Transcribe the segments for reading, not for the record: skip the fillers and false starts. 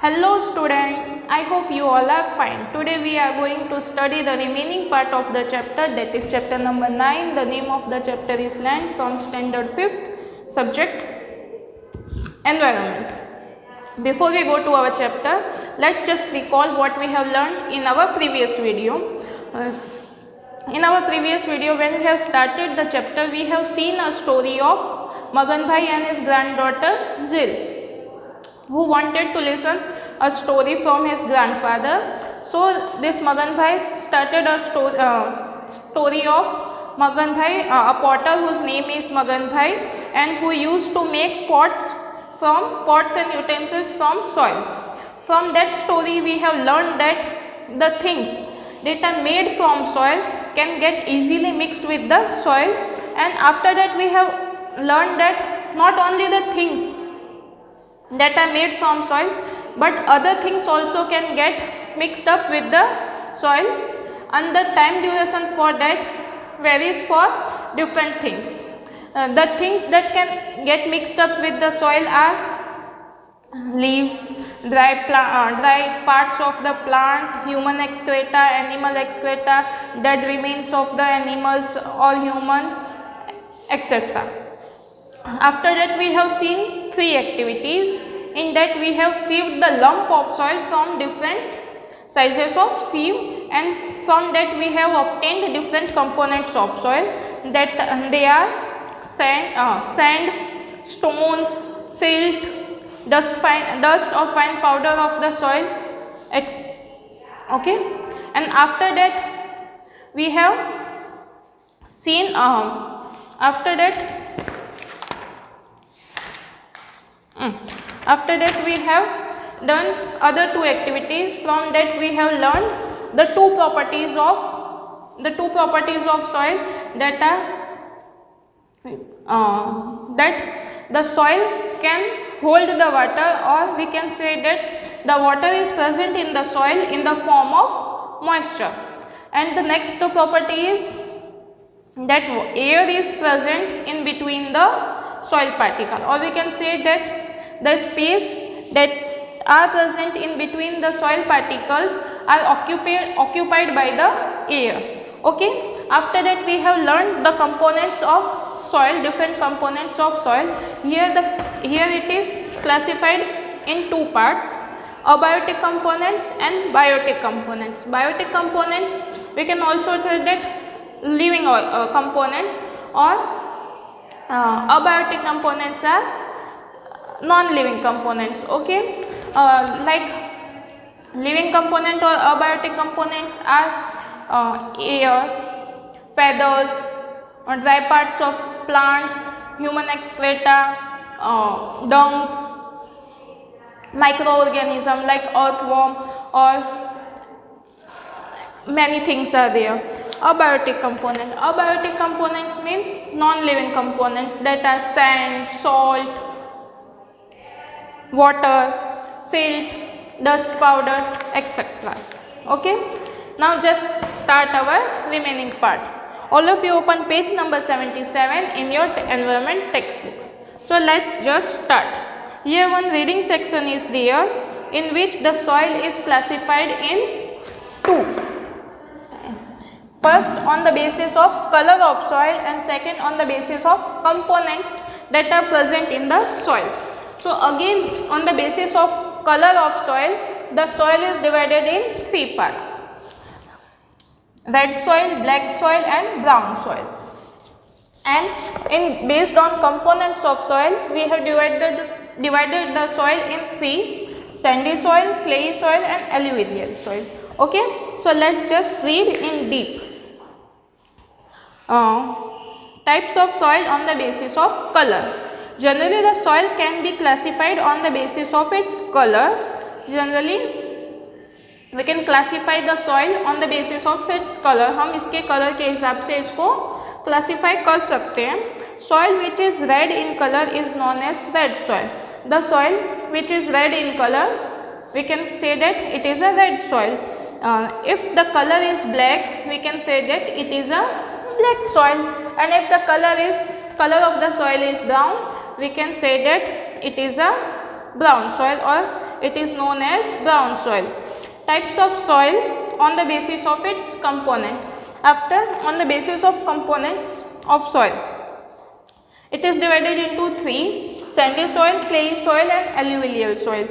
Hello students, I hope you all are fine. Today we are going to study the remaining part of the chapter, that is chapter number 9. The name of the chapter is Land, from standard 5th, subject Environment. Before we go to our chapter, let's just recall what we have learned in our previous video. In our previous video, when we have started the chapter, we have seen a story of Magan Bhai and his granddaughter Zil, who wanted to listen a story from his grandfather. So this Magan Bhai started a story of Magan Bhai, a potter whose name is Magan Bhai, and who used to make pots and utensils from soil. From that story we have learned that the things that are made from soil can get easily mixed with the soil, and after that we have learned that not only the things that are made from soil, but other things also can get mixed up with the soil, and the time duration for that varies for different things. The things that can get mixed up with the soil are leaves, dry parts of the plant, human excreta, animal excreta, dead remains of the animals or humans, etc. After that we have seen 3 activities. In that we have sieved the lump of soil from different sizes of sieve, and from that we have obtained different components of soil, that they are sand, stones, silt, dust or fine powder of the soil, okay. And after that we have seen after that we have done other 2 activities. From that we have learned the two properties of soil, that are that the soil can hold the water, or we can say that the water is present in the soil in the form of moisture. And the next property is that air is present in between the soil particle, or we can say that the space that are present in between the soil particles are occupied by the air, okay. After that we have learned the components of soil, different components of soil. Here it is classified in 2 parts: abiotic components and biotic components. Biotic components we can also tell that living components, or abiotic components are non-living components, okay. Like living component or abiotic components are air, feathers, or dry parts of plants, human excreta, dungs, microorganism like earthworm, or many things are there. Abiotic components means non-living components, that are sand, salt, water, silt, dust powder, etc. okay. Now just start our remaining part. All of you open page number 77 in your environment textbook. So let's just start. Here one reading section is there, in which the soil is classified in 2. First on the basis of color of soil, and second on the basis of components that are present in the soil. So again, on the basis of color of soil, the soil is divided in 3 parts: red soil, black soil, and brown soil. And based on components of soil, we have divided the soil in 3: sandy soil, clayey soil, and alluvial soil, okay. So let's just read in deep. Types of soil on the basis of color. Generally the soil can be classified on the basis of its color. Generally we can classify the soil on the basis of its color. हम इसके color के हिसाब से इसको classify कर सकते हैं. Soil which is red in color is known as red soil. The soil which is red in color, we can say that it is a red soil. If the color is black, we can say that it is a black soil, and if the color of the soil is brown, we can say that it is a brown soil, or it is known as brown soil. Types of soil on the basis of its component. After, on the basis of components of soil, it is divided into three: sandy soil, clayey soil and alluvial soil.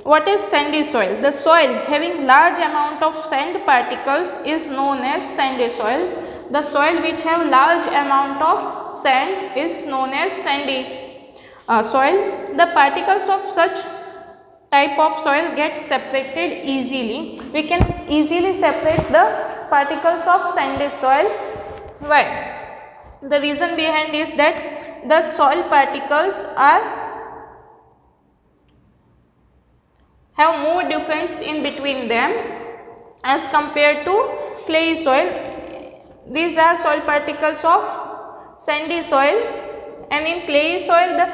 What is sandy soil? The soil having large amount of sand particles is known as sandy soil. The soil which have large amount of sand is known as sandy soil. The particles of such type of soil get separated easily. We can easily separate the particles of sandy soil. Why? The reason behind is that the soil particles have more difference in between them as compared to clay soil. These are soil particles of sandy soil, and in clay soil the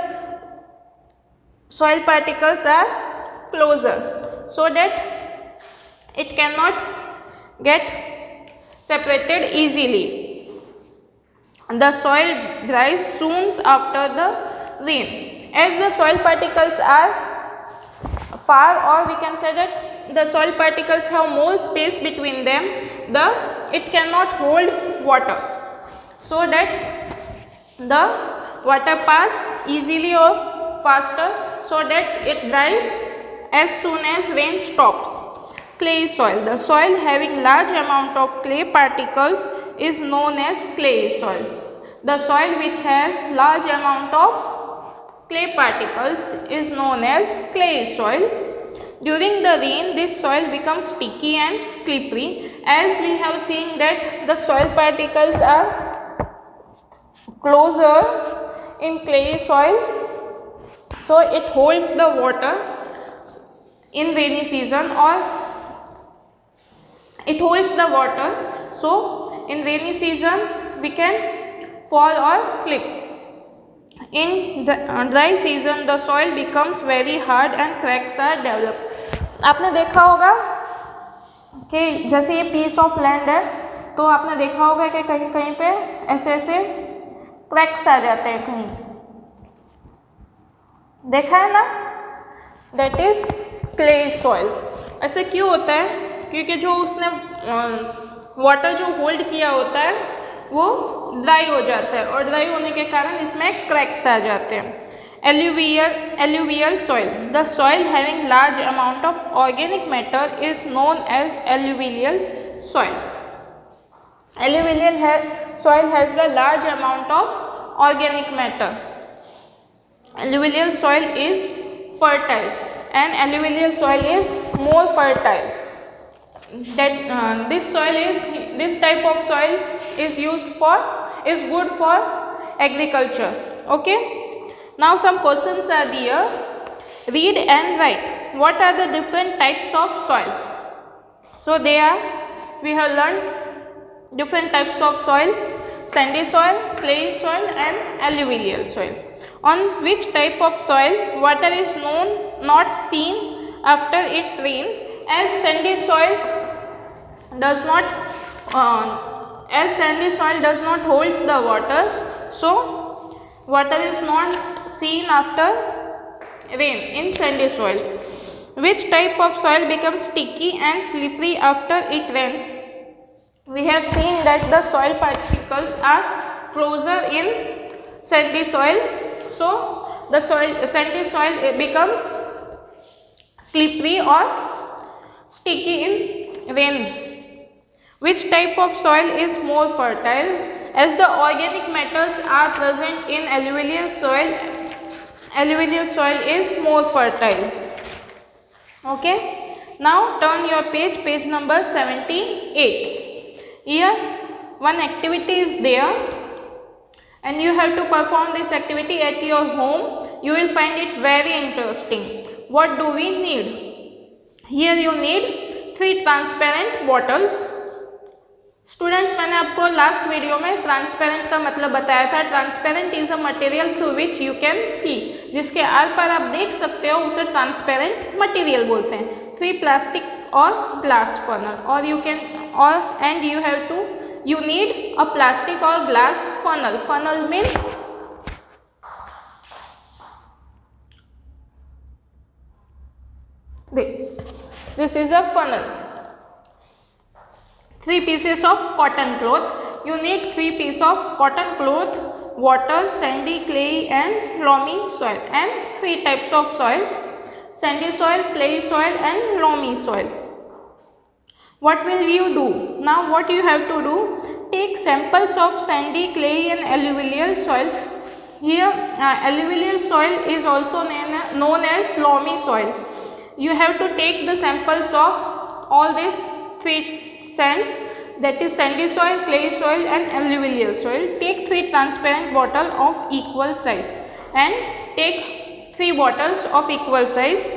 soil particles are closer, so that it cannot get separated easily. The soil dries soon after the rain. As the soil particles are far, or we can say that the soil particles have more space between them, it cannot hold water, so that the water pass easily or faster, so that it dries as soon as rain stops. Clay soil. The soil having large amount of clay particles is known as clay soil. The soil which has large amount of clay particles is known as clay soil. During the rain, this soil becomes sticky and slippery, as we have seen that the soil particles are closer in clay soil, so it holds the water in rainy season, or it holds the water, so in rainy season we can fall or slip. In the dry season the soil becomes very hard and cracks are developed. आपने देखा होगा कि जैसे ये piece of land है, तो आपने देखा होगा कि कहीं कहीं पे ऐसे ऐसे क्रैक्स आ जाते हैं, कहीं देखा है ना, दैट इज क्ले सॉइल. ऐसे क्यों होता है? क्योंकि जो उसने वाटर जो होल्ड किया होता है वो ड्राई हो जाता है, और ड्राई होने के कारण इसमें क्रैक्स आ जाते हैं. Alluvial soil. The soil having large amount of organic matter is known as alluvial soil. Alluvial soil has the large amount of organic matter. Alluvial soil is fertile, and alluvial soil is more fertile. That this type of soil is good for agriculture. Okay. Now some questions are there. Read and write. What are the different types of soil? So we have learned different types of soil: sandy soil, clay soil and alluvial soil. On which type of soil water is not seen after it rains? As sandy soil does not holds the water, so water is not seen after rain in sandy soil. Which type of soil becomes sticky and slippery after it rains? We have seen that the soil particles are closer in sandy soil, so the sandy soil becomes slippery or sticky in rain. Which type of soil is more fertile? As the organic matters are present in alluvial soil is more fertile. Okay. Now turn your page number 78. Here one activity is there, and you have to perform this activity at your home. You will find it very interesting. What do we need? Here you need 3 transparent bottles. Students, मैंने आपको last video में transparent का मतलब बताया था. Transparent is a material through which you can see, जिसके are पार आप देख सकते हो, उसे ट्रांसपेरेंट मटेरियल बोलते हैं. 3 प्लास्टिक और ग्लास फनल, और you need a plastic or glass funnel. Funnel means This is a funnel. 3 pieces of cotton cloth. You need 3 pieces of cotton cloth, water, sandy, clay and loamy soil, and 3 types of soil: sandy soil, clay soil and loamy soil. What will you do? Now what you have to do, take samples of sandy, clay and alluvial soil. Here alluvial soil is also known as loamy soil. You have to take the samples of all these 3 sands, that is sandy soil, clay soil and alluvial soil. Take 3 transparent bottles of equal size and take 3 bottles of equal size.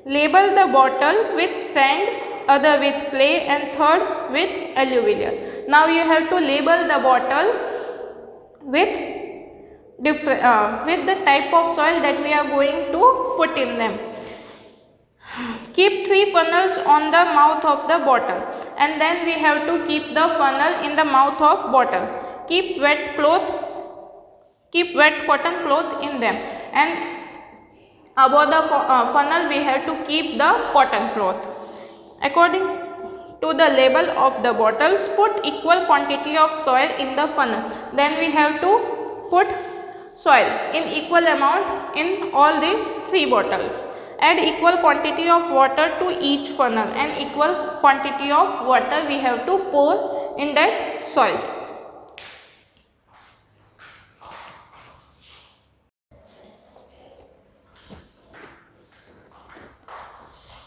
Label the bottle with sand, other with clay and third with alluvial. Now you have to label the bottle with the type of soil that we are going to put in them. Keep 3 funnels on the mouth of the bottle, and then we have to keep the funnel in the mouth of bottle. Keep wet cotton cloth in them, and above the funnel we have to keep the cotton cloth. According to the label of the bottles, put equal quantity of soil in the funnel. Then we have to put soil in equal amount in all these 3 bottles. Add equal quantity of water to each funnel, and equal quantity of water we have to pour in that soil.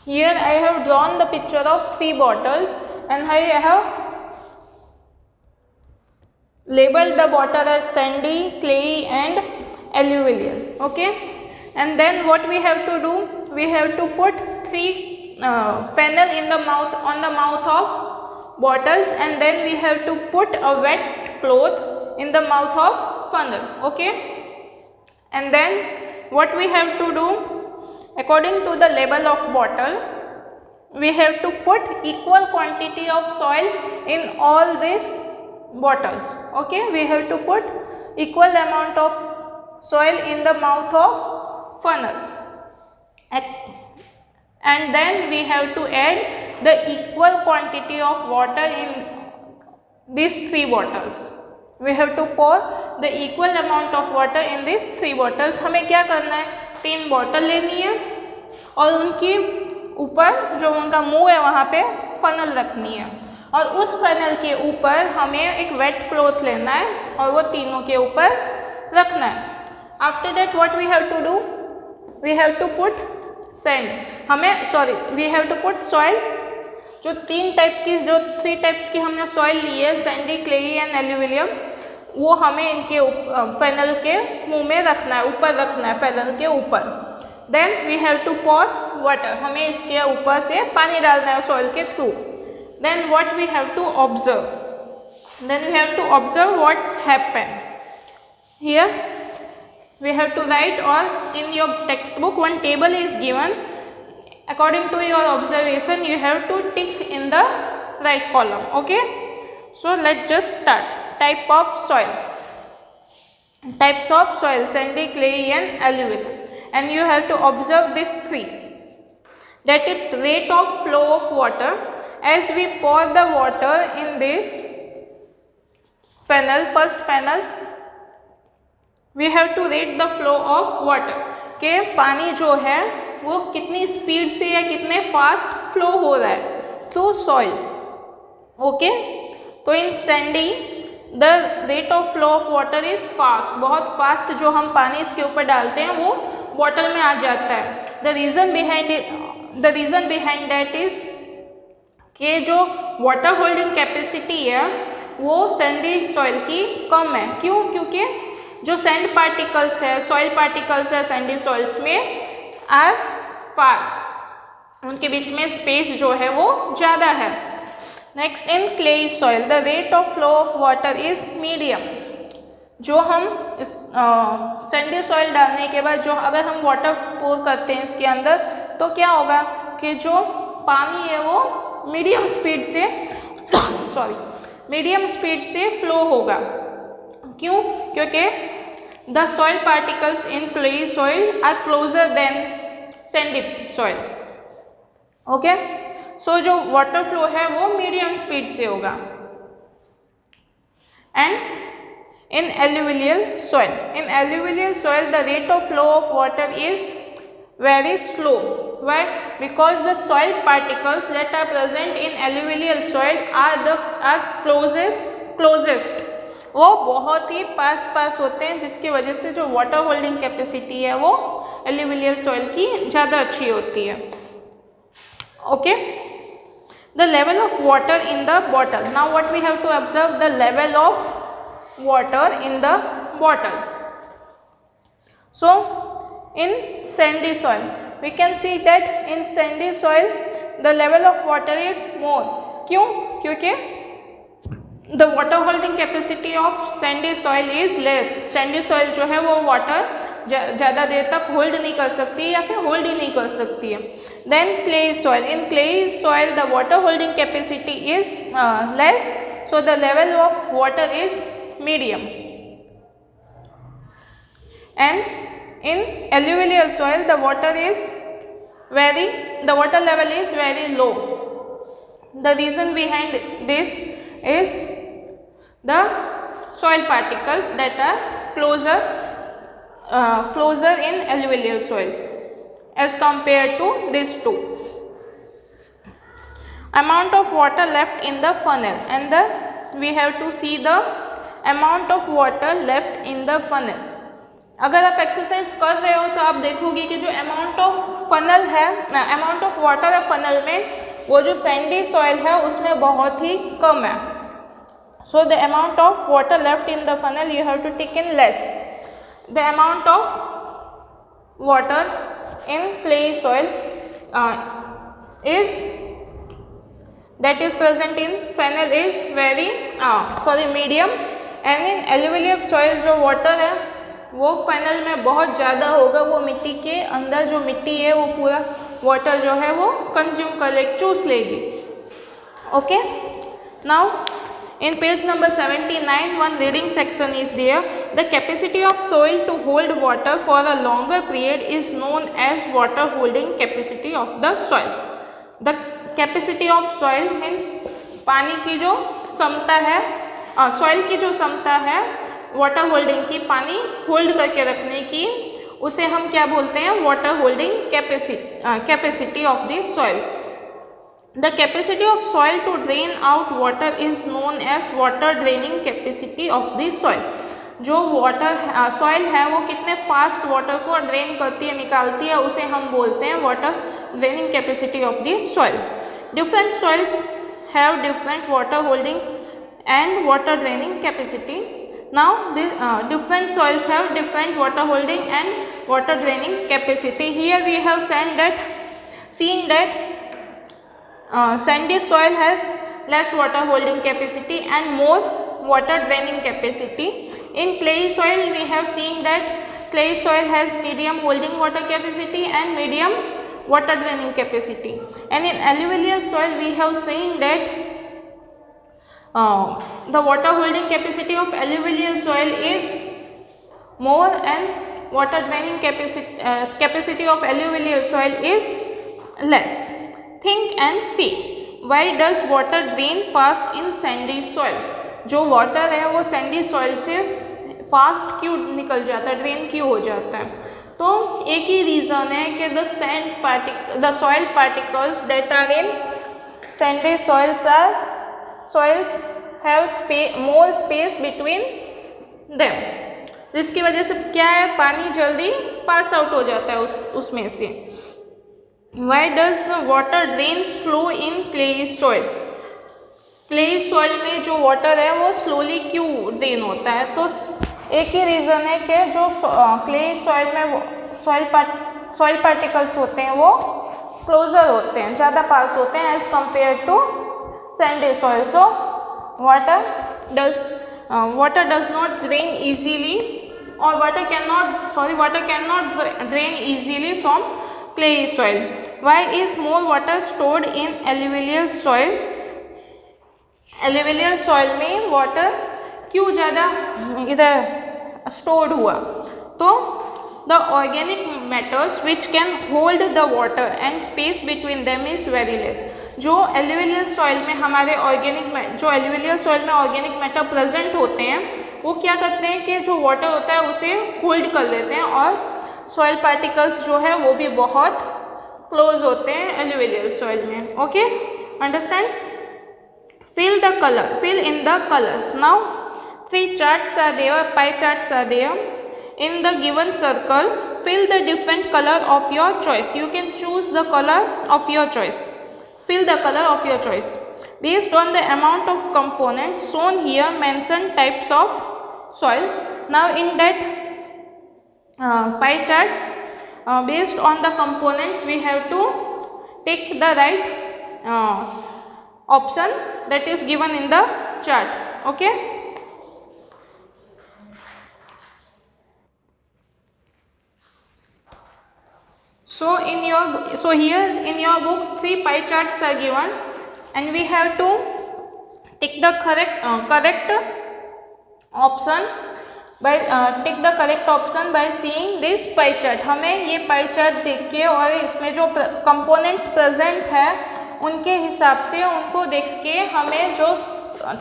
Here I have drawn the picture of 3 bottles, and I have labeled the bottle as sandy, clay and alluvial. Okay, and then what we have to do, we have to put 3 funnel in the mouth, on the mouth of bottles, and then we have to put a wet cloth in the mouth of funnel. Okay, and then what we have to do, according to the label of bottle, we have to put equal quantity of soil in all these bottles. Okay, we have to put equal amount of soil in the mouth of funnel, and then we have to add the equal quantity of water in these 3 bottles. We have to pour the equal amount of water in these 3 bottles. हमें क्या करना है, 3 bottle लेनी है और उनकी ऊपर जो उनका मुंह है वहाँ पे फनल रखनी है, और उस फनल के ऊपर हमें एक वेट क्लॉथ लेना है और वो तीनों के ऊपर रखना है. After that what we have to do, we have to put sand, we have to put soil. जो 3 टाइप्स की हमने सॉइल ली है, सैंडी, क्लेई एंड एल्यूविलियम, वो हमें इनके फनल के मुंह में रखना है, ऊपर रखना है फनल के ऊपर. Then we have to pour water, हमें इसके ऊपर से पानी डालना है सॉइल के through. Then what we have to observe, then we have to observe what's happen. Here we have to write, और in your text book one table is given. According to your observation, you have to tick in the right column. Okay, so let's just start. Type of soil, types of soil: sandy, clay and alluvial. And you have to observe these 3. That is rate of flow of water. As we pour the water in this funnel, first funnel, we have to rate the flow of water. के पानी जो है वो कितनी speed से या कितने fast flow हो रहा है थ्रू सॉइल. ओके, तो इन Sandy the rate of flow of water is fast, बहुत फास्ट जो हम पानी इसके ऊपर डालते हैं वो बॉटल में आ जाता है. The reason behind that is कि जो वाटर होल्डिंग कैपेसिटी है वो सैंडी सॉइल की कम है. क्यों? क्योंकि जो सैंड पार्टिकल्स है, सॉइल पार्टिकल्स है सैंडी सॉइल्स में आर फार, उनके बीच में स्पेस जो है वो ज़्यादा है. Next, in clayey soil the rate of flow of water is medium. जो हम इस सैंडी सॉइल डालने के बाद जो अगर हम वाटर पोर करते हैं इसके अंदर, तो क्या होगा कि जो पानी है वो मीडियम स्पीड से फ्लो होगा. क्यों? क्योंकि the soil particles in clay soil are closer than sandy soil. Okay. So जो वाटर फ्लो है वो मीडियम स्पीड से होगा। And in alluvial soil the rate of flow of water is very slow. Why? Because the soil particles that are present in alluvial soil are closest वो बहुत ही पास होते हैं, जिसकी वजह से जो वाटर होल्डिंग कैपेसिटी है वो alluvial soil की ज़्यादा अच्छी होती है। Okay, the level of water in the bottle. Now what we have to observe, the level of water in the bottle. So in sandy soil we can see that in sandy soil the level of water is more. क्यों? क्योंकि the water holding capacity of sandy soil is less. sandy soil जो है वो water ज़्यादा देर तक hold नहीं कर सकती या फिर होल्ड ही नहीं कर सकती है। Then clay soil, in clay soil the water holding capacity is less, so the level of water is medium. And in alluvial soil the water level is very low. The reason behind this is the soil particles that are closer in alluvial soil as compared to these two. Amount of water left in the funnel, and we have to see the amount of water left in the funnel. अगर आप exercise कर रहे हो तो आप देखोगे कि जो अमाउंट ऑफ फनल है, अमाउंट ऑफ वाटर है फनल में, वो जो सैंडी सॉइल है उसमें बहुत ही कम है। So the amount of water left in the funnel you have to take in less. The amount of water in clay soil is that is present in funnel is very medium, and in alluvial soil जो water है वो funnel में बहुत ज़्यादा होगा। वो मिट्टी के अंदर जो मिट्टी है वो पूरा वाटर जो है वो कंज्यूम कर लेगी, चूस लेगी। Okay, now in page number 79 one reading section is there. The capacity of soil to hold water for a longer period is known as water holding capacity of the soil. The capacity of soil means पानी की जो क्षमता है, soil की जो क्षमता है water holding की, पानी होल्ड करके रखने की, उसे हम क्या बोलते हैं? Water holding capacity of the soil. The capacity of soil to drain out water is known as water draining capacity of the soil. जो सॉइल है वो कितने फास्ट वाटर को ड्रेन करती है, निकालती है, उसे हम बोलते हैं water draining capacity of the soil. Different soils have different water holding and water draining capacity. Now different soils have different water holding and water draining capacity. Here we have seen that sandy soil has less water holding capacity and more water draining capacity. In clay soil we have seen that clay soil has medium holding water capacity and medium water draining capacity. And in alluvial soil we have seen that the water holding capacity of alluvial soil is more and water draining capacity of alluvial soil is less. Think and see, why does water drain fast in sandy soil? जो water है वो Sandy soil से fast क्यों निकल जाता है, drain क्यों हो जाता है? तो एक ही रीज़न है कि the soil particles that are in sandy soils have more space between them, जिसकी वजह से क्या है, पानी जल्दी पास आउट हो जाता है उसमें से। Why does water drain slow in clay soil? Clay soil में जो वाटर है वो स्लोली क्यों ड्रेन होता है? तो एक ही रीज़न है कि जो क्ले सॉइल में सॉइल पार्टिकल्स होते हैं वो क्लोजर होते हैं, ज़्यादा पास होते हैं as compare to sandy soil. So water does not drain easily, or water cannot drain easily from clay soil. Why is more water stored in alluvial soil? alluvial soil में वाटर क्यों ज़्यादा इधर स्टोर्ड हुआ? तो the organic matters which can hold the water and space between them is very less. जो alluvial soil में हमारे alluvial soil में ऑर्गेनिक मैटर प्रेजेंट होते हैं वो क्या करते हैं कि जो वाटर होता है उसे होल्ड कर लेते हैं और सॉइल पार्टिकल्स जो है वो भी बहुत क्लोज होते हैं एल्यूवियल सॉइल में. Okay, understand. fill in the colors. Now 3 charts are there, pie charts are there. In the given circle, fill the different color of your choice. You can choose the color of your choice. Fill the color of your choice. Based on the amount of components shown here, mention types of soil. Now in that pie charts, based on the components, we have to take the right option that is given in the chart. Okay. So here in your books 3 pie charts are given and we have to take the correct option by take the correct option by seeing this pie chart. हमें ये pie chart देख के और इसमें जो components present है उनके हिसाब से उनको देख के हमें जो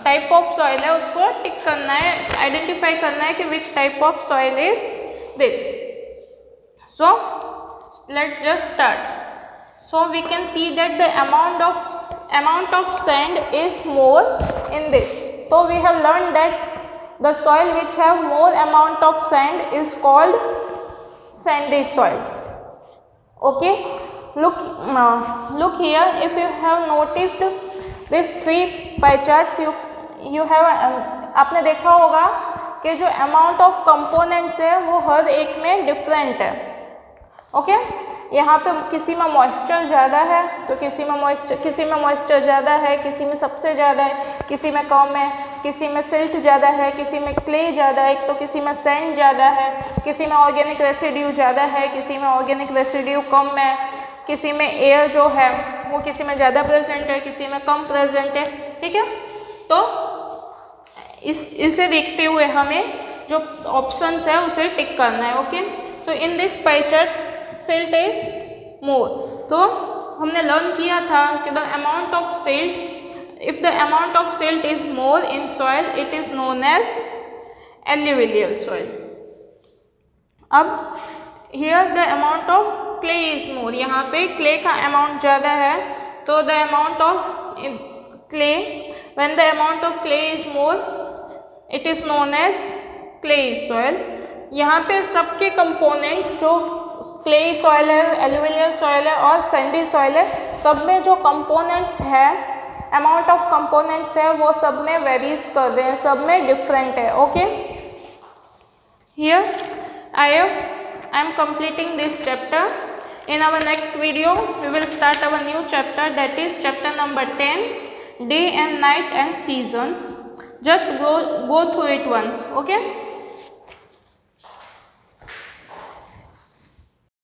टाइप ऑफ सॉइल है उसको टिक करना है, आइडेंटिफाई करना है कि which type of soil is this. So let's just start. So we can see that the amount of sand is more in this. So we have learned that the soil which have more amount of sand is called sandy soil. Okay. Look here. If you have noticed these 3 pie charts, you have आपने देखा होगा कि जो amount of components है वो हर एक में different है. ओके, यहाँ पे किसी में मॉइस्चर ज़्यादा है तो किसी में मॉइस्चर ज़्यादा है, किसी में सबसे ज़्यादा है, किसी में कम है, किसी में सिल्ट ज़्यादा है, किसी में क्ले ज़्यादा है, तो किसी में सैंड ज़्यादा है, किसी में ऑर्गेनिक रेसिड्यू ज़्यादा है, किसी में ऑर्गेनिक रेसिड्यू कम है, किसी में एयर जो है वो किसी में ज़्यादा प्रेजेंट है, किसी में कम प्रेजेंट है. ठीक है, तो इसे देखते हुए हमें जो ऑप्शंस है उसे टिक करना है. ओके, तो in this pie chart silt is more. तो हमने लर्न किया था कि the amount of silt, if the amount of silt is more in soil it is known as alluvial soil. अब here the amount of clay is more. यहाँ पे clay का amount ज़्यादा है तो the amount of clay, when the amount of clay is more it is known as clay soil. यहाँ पे सबके कंपोनेंट्स जो क्ले सॉइल है, एल्यूवियल सॉइल है और सैंडी सॉइल है, सब में जो कंपोनेंट्स है, अमाउंट ऑफ कंपोनेंट्स है वो सब में वेरीज कर रहे हैं, सब में डिफरेंट है. Okay, here I am completing this chapter. In our next video we will start our new chapter, that is chapter number 10, day and night and seasons. Just go through it once. Okay.